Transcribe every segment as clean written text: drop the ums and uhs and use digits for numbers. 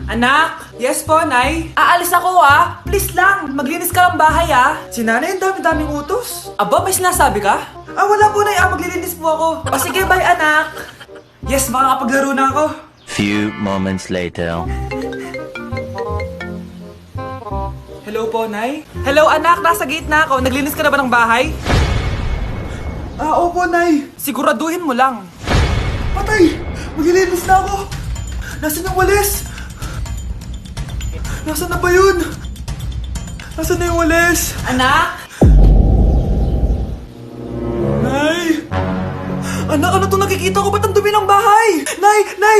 Anak! Yes po, Nay? Aalis ako Please lang, maglinis ka ng bahay Si nanay, ang dami-daming utos. Aba, may sinasabi ka? Wala po, Nay. Maglilinis po ako. O sige, bye, anak. Yes, makakapaglaro na ako. Few moments later. Hello po, Nay? Hello, anak. Nasa gate na ako. Naglinis ka na ba ng bahay? Opo, Nay. Siguraduhin mo lang. Patay! Maglilinis na ako. Nasaan yung walis? Nasaan na ba yun? Nasaan na yung walis? Anak? Nay! Anak, ano itong nakikita ko? Ba't ang dumi ng bahay? Nay!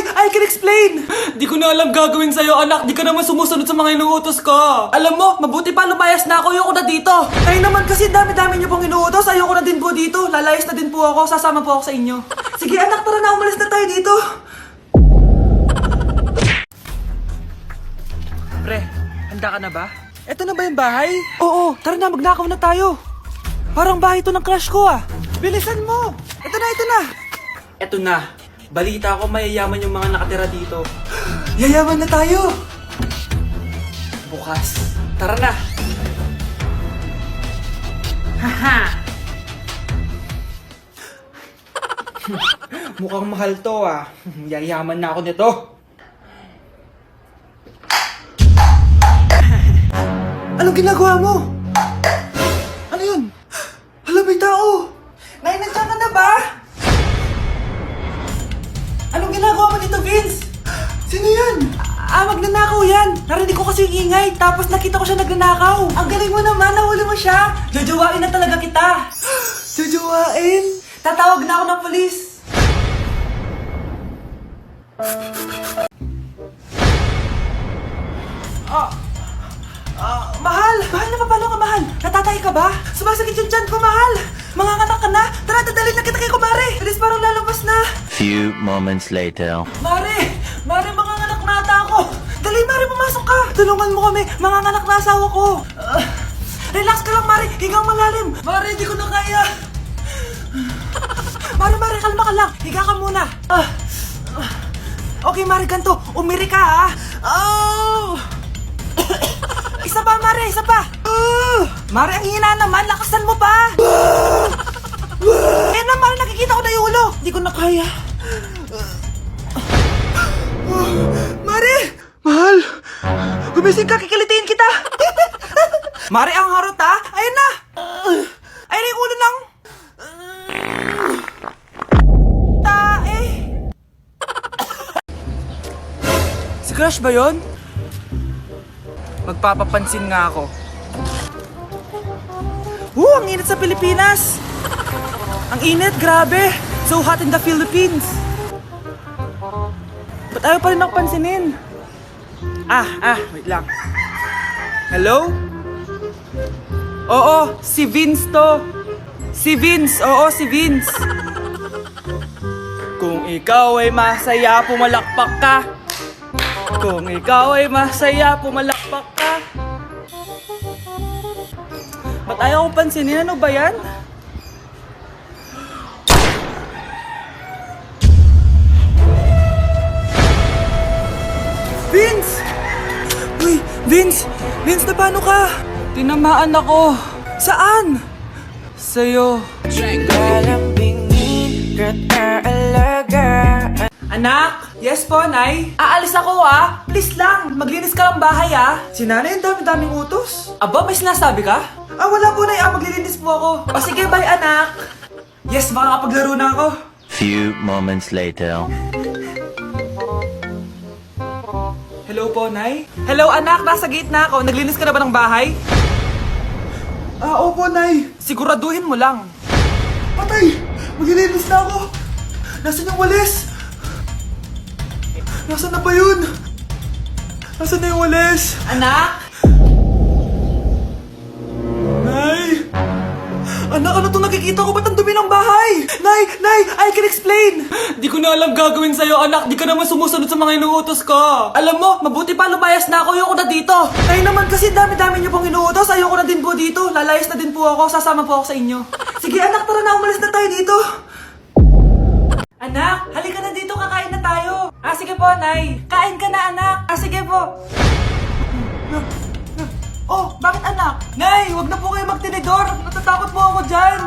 I can explain! Di ko na alam gagawin sa'yo, anak. Di ka naman sumusunod sa mga inuutos ko. Alam mo, mabuti pa lumayas na ako. Ayoko na dito. Nay naman kasi dami-dami niyo pong inuutos. Ayoko na din po dito. Lalayas na din po ako. Sasama po ako sa inyo. Sige, anak, tara na. Umalis na tayo dito. Pre, handa ka na ba? Eto na ba yung bahay? Oo, tara na, magnakaw na tayo. Parang bahay to ng crush ko Bilisan mo! Ito na! Eto na. Balita ko mayayaman yung mga nakatira dito. Yayaman na tayo! Bukas. Tara na! Haha! Mukhang mahal to Yayaman na ako nito. Anong ginagawa mo? Ano yun? Hala, may tao! Nay, nandiyan ka na ba? Anong ginagawa mo dito, Vince? Sino yan? Magnanakaw yan. Narinig ko kasi yung ingay, tapos nakita ko siya nagnanakaw. Ang galing mo naman, nahuli mo siya. Jojowain na talaga kita. Jojowain? Tatawag na ako ng polis. Mahal! Mahal na papalo ka, mahal! Natatay ka ba? Sumasakit yung tiyan ko, mahal! Manganganak ka na! Tara, dadalhin na kita kay kumare! Bilis, parang lalabas na! Few moments later. Mare! Mare, manganganak na ata ako! Dali, Mare, pumasok ka! Tulungan mo kami! Manganganak na asawa ko! Relax ka lang, Mare! Higang malalim! Mare, hindi ko na kaya! Mare, kalma ka lang! Higa ka muna! Okay, Mare, ganito! Umiri ka, Isa pa, Mare! Isa pa! Mare, ang hina naman! Lakasan mo pa! Eh na, Mare! Nakikita ko na yung ulo! Hindi ko na kaya. Mare! Mahal! Gumising ka! Kikilitiin kita! Mare, ang harot Ayun na! Ayun na yung ulo lang! Tae! Si Crush ba yun? Magpapapansin nga ako. Ang init sa Pilipinas! Ang init, grabe! So hot in the Philippines! Ba't ayaw pa rin ako pansinin? Wait lang. Hello? Oo, si Vince to. Si Vince, oo, si Vince. Kung ikaw ay masaya, pumalakpak ka. Kung ikaw ay masaya, pumalakpak ka. Ba't ayaw ko pansinin? Ano ba yan? Vince! Uy, Vince! Vince, na paano ka? Tinamaan ako. Saan? Sa'yo. Anak! Yes po, Nay? Aalis ako Please lang, maglinis ka ng bahay Si nanay, ang dami-daming utos. Aba, may sinasabi ka? Wala po, Nay. Maglilinis po ako. O sige, bye, anak. Yes, makakapaglaro na ako. Few moments later. Hello po, Nay? Hello, anak. Nasa gate na ako. Naglinis ka na ba ng bahay? Opo, Nay. Siguraduhin mo lang. Patay! Maglilinis na ako. Nasaan yung walis? Nasaan na ba yun? Nasaan na yung walis? Anak? Nay! Anak, ano itong nakikita ko? Ba't ang dumi ng bahay? Nay! I can explain! Di ko na alam gagawin sa'yo, anak. Di ka naman sumusunod sa mga inuutos ko. Alam mo, mabuti pa lumayas na ako. Ayoko na dito. Nay naman kasi dami-dami niyo pong inuutos. Ayoko na din po dito. Lalayas na din po ako. Sasama po ako sa inyo. Sige, anak, tara na. Umalis na tayo dito. Anak, halika na dito. Kakain na tayo. Ah, sige po, Nay. Kain ka na, anak. Ah, sige po. Oh, bakit anak? Nay, wag na po kayo magtinidor. Natatakot po ako dyan.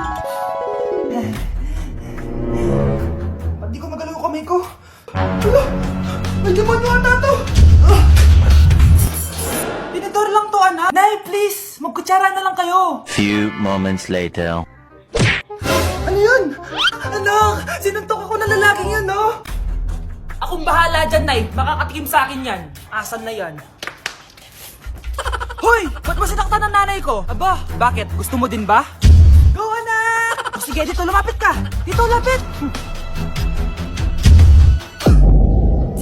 Ba't di ko magalaw yung kamay ko? Hala, may demonyo ata to. Tinidor lang to, anak. Nay, please, magkutsara na lang kayo. Few moments later. Ano yun? Anak, sinuntok ako na lalaking yun, no? Akong bahala dyan, Nay. Makakatikim sa akin yan. Asan na yan? Hoy! Ba't mo sinaktan ng nanay ko? Aba, bakit? Gusto mo din ba? Go, anak! O sige, dito lumapit ka! Dito, lapit!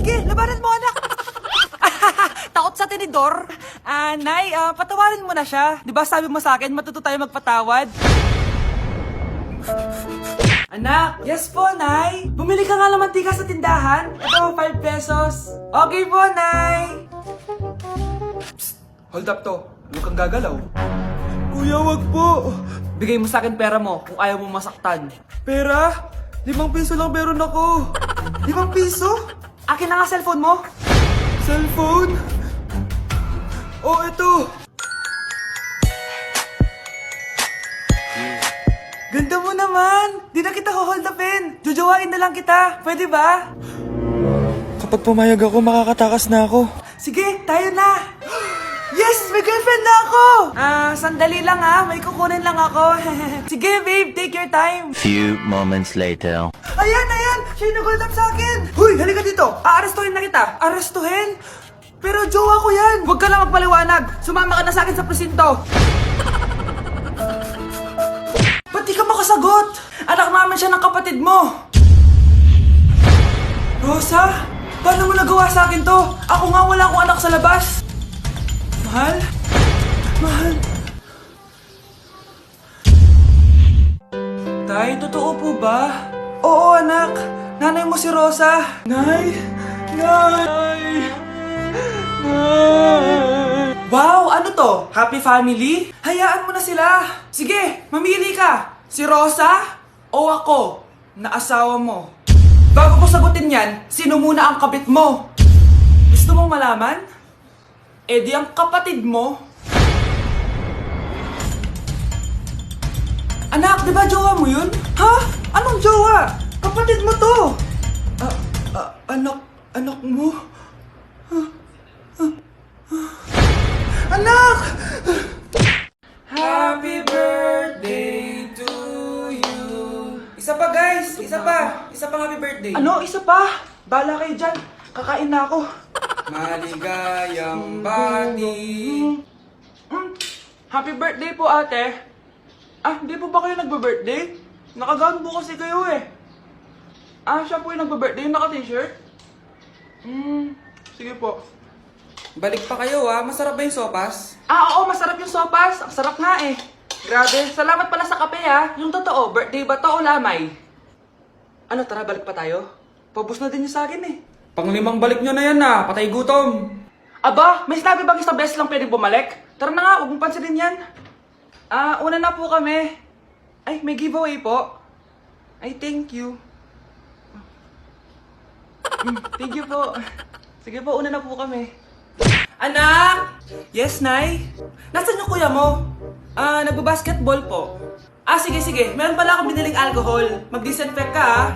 Sige, labanan mo, anak! Takot sa tinidor? Nay, patawarin mo na siya. Di ba sabi mo sa akin, matuto tayo magpatawad? Anak, yes po, Nay. Bumili ka nga ng mantika sa tindahan. Ito, 5 pesos. Okay po, Nay. Psst, hold up to. Huwag kang gagalaw. Kuya, wag po. Bigay mo sa akin pera mo kung ayaw mo masaktan. Pera? 5 piso lang meron ako. 5 piso? Akin na nga cellphone mo. Cellphone? Oh, ito. Ganda mo naman! Di na kita hold upin! Jojowain na lang kita! Pwede ba? Kapag pumayag ako, makakatakas na ako. Sige, tayo na! Yes! May girlfriend na ako! Sandali lang May kukunin lang ako. Sige, babe, take your time. Few moments later. Ayan! Siya yung nag-hold up sa akin! Huy, halika dito! Aarestuhin na kita! Arestuhin? Pero jowa ko yan! Huwag ka lang magpaliwanag! Sumama ka na sa akin sa presinto! Ba't di ka makasagot? Anak namin siya ng kapatid mo! Rosa? Paano mo nagawa sa akin to? Ako nga wala akong anak sa labas! Mahal? Mahal? Tay, totoo po ba? Oo, anak. Nanay mo si Rosa. Nay! Wow! Ano to? Happy family? Hayaan mo na sila. Sige, mamili ka. Si Rosa o ako na asawa mo? Bago ko sagutin yan, sino muna ang kabit mo? Gusto mong malaman? Eh di ang kapatid mo. Anak, di ba jowa mo yun? Ha? Anong jowa? Kapatid mo to. Anak mo? Anak! Happy birthday to you. Isa pa guys, isa pa happy birthday. Ano? Isa pa? Bala kayo dyan. Kakain na ako. Maligayang bati. Happy birthday po ate. Hindi po ba kayo nagbe-birthday? Nakagown po kasi kayo eh. Siya po yung nagbe-birthday, naka-t-shirt? Sige po. Balik pa kayo masarap ba yung sopas? Oo, masarap yung sopas. Ang sarap nga eh. Grabe, salamat pala sa kape Yung totoo, birthday ba to o lamay? Ano, tara balik pa tayo? Pabus na din yung sa akin eh. Pang-5 balik nyo na yan patay gutom. Aba, may sinabi bang isang beses lang pwedeng bumalik? Tara na nga, huwag mong pansinin yan. Una na po kami. Ay, may giveaway po. Ay, thank you. Thank you po. Sige po, una na po kami. Anak! Yes, Nay? Nasaan yung kuya mo? Nagbabasketball po. Sige. Meron pala akong biniling alcohol. Mag-disinfect ka,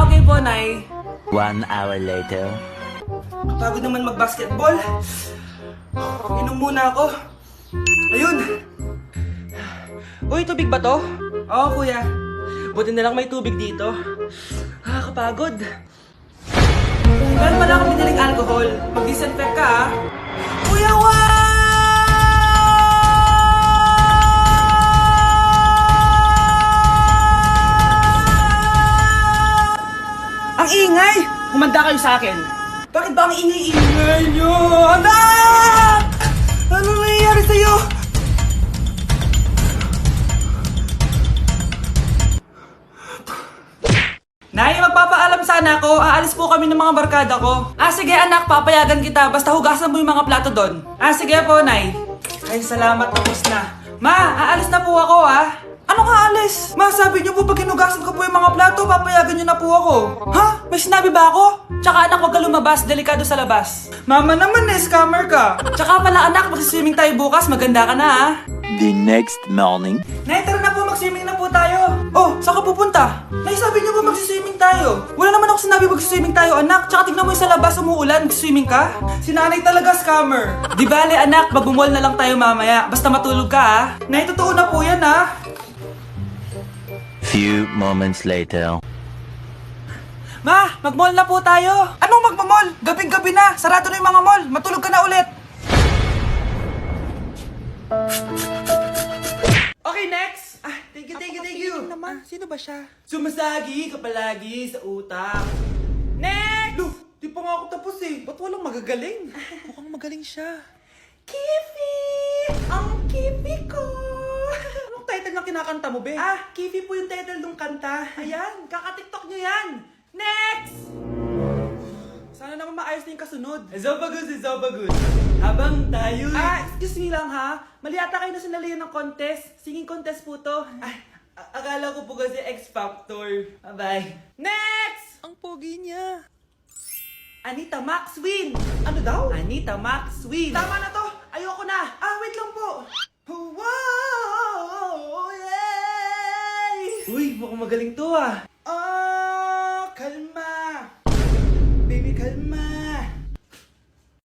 okay po, Nay. 1 hour later. Kapagod naman mag-basketball. Inom muna ako. Ayun! Uy, tubig ba to? Oo, kuya. Buti na lang may tubig dito. Kapagod. Meron pala akong biniling alcohol. Mag-disinfect ka, Kuya, Ang ingay! Humanda kayo sa akin. Bakit ba ang ingay-ingay nyo? Anak! Ano nangyayari sa'yo? Nay, magpapaalam sana ako. Aalis po kami ng mga barkada ko. Sige anak, papayagan kita. Basta hugasan mo yung mga plato doon. Sige po, Nay. Ay, salamat. Tapos na. Ma, aalis na po ako Anong aalis? Ma, sabi niyo po pag hinugasan ko po yung mga plato, papayagan niyo na po ako. Ha? May sinabi ba ako? Tsaka anak, huwag ka lumabas. Delikado sa labas. Mama naman eh, scammer ka. Tsaka pala anak, magsiswimming tayo bukas. Maganda ka na ha. The next morning. Nay, tara na po, mag-swimming na po tayo. Oh, saan ka pupunta? Nay, sabi niyo po mag-swimming tayo. Wala naman ako sinabi mag-swimming tayo, anak. Tsaka tignan mo yung sa labas, umuulan, mag-swimming ka. Si nanay talaga scammer. Di bale, anak, mag-mall na lang tayo mamaya. Basta matulog ka ha. Nay, totoo na po yan ha. Few moments later. Ma, mag-mall na po tayo. Anong mag-mall? Gabing-gabi na. Sarado na yung mga mall. Matulog ka na ulit. Okay, next. Thank you. Naman. Sino ba siya? Sumasagi ka palagi sa utak. Next! Look, di pa nga ako tapos eh. Ba't walang magagaling? Mukhang magaling siya. Kifi! Ang Kifi ko! Anong title ng kinakanta mo, be? Kifi po yung title ng kanta. Ayan, kaka-tiktok nyo yan. Next! Sana naman maayos na yung kasunod. Zobagood. Habang tayo... excuse me lang ha. Mali ata kayo na sinalihan ng contest. Singing contest po to. Akala ko po kasi X Factor. Bye. Next! Ang pogi niya. Anita Max win! Ano daw? Anita Max win! Tama na to! Ayoko na! Wait lang po! Wow! Yay! Uy, mukhang magaling to ah! Kalma!